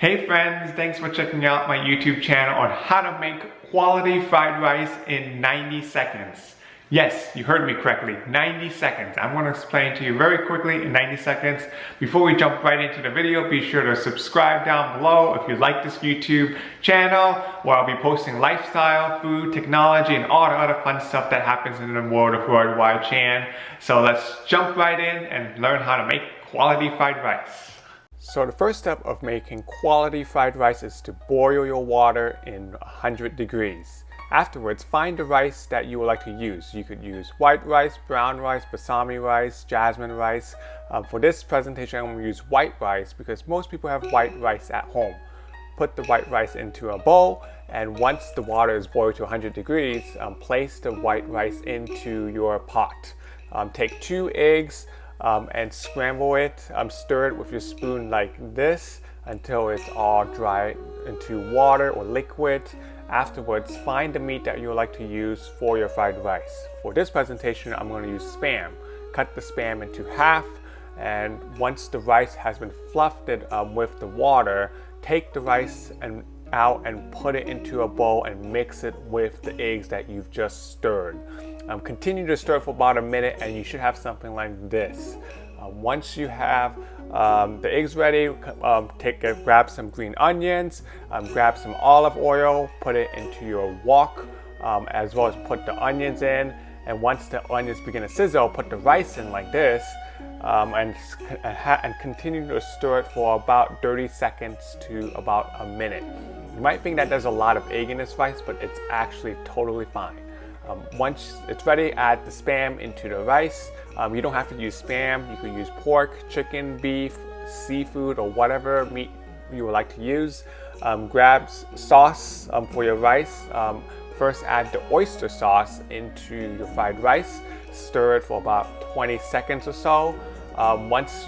Hey friends, thanks for checking out my YouTube channel on how to make quality fried rice in 90 seconds. Yes, you heard me correctly, 90 seconds. I'm going to explain to you very quickly in 90 seconds. Before we jump right into the video, be sure to subscribe down below if you like this YouTube channel, where I'll be posting lifestyle, food, technology, and all the other fun stuff that happens in the world of worldwide Chan. So let's jump right in and learn how to make quality fried rice. So the first step of making quality fried rice is to boil your water in 100 degrees. Afterwards, find the rice that you would like to use. You could use white rice, brown rice, basmati rice, jasmine rice. For this presentation, I'm going to use white rice because most people have white rice at home. Put the white rice into a bowl, and once the water is boiled to 100 degrees, place the white rice into your pot. Take 2 eggs, and scramble it, stir it with your spoon like this until it's all dry into water or liquid. Afterwards, find the meat that you would like to use for your fried rice. For this presentation, I'm going to use Spam. Cut the Spam into half, and once the rice has been fluffed with the water, take the rice out and put it into a bowl and mix it with the eggs that you've just stirred. Continue to stir for about a minute and you should have something like this. Once you have the eggs ready, grab some green onions, grab some olive oil, put it into your wok, as well as put the onions in. And once the onions begin to sizzle, put the rice in like this, and continue to stir it for about 30 seconds to about a minute. You might think that there's a lot of egg in this rice, but it's actually totally fine. Once it's ready, add the Spam into the rice. You don't have to use Spam. You can use pork, chicken, beef, seafood, or whatever meat you would like to use. Grab sauce for your rice. First, add the oyster sauce into your fried rice. Stir it for about 20 seconds or so. Once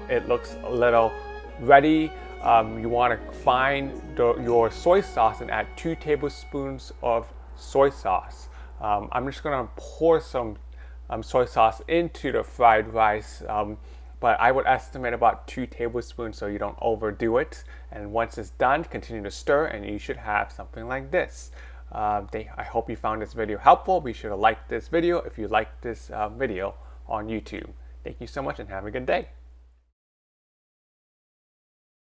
it looks a little ready, you want to find your soy sauce and add 2 tablespoons of soy sauce. I'm just going to pour some soy sauce into the fried rice, but I would estimate about 2 tablespoons so you don't overdo it. And once it's done, continue to stir and you should have something like this. I hope you found this video helpful. Be sure to like this video if you like this video on YouTube. Thank you so much and have a good day.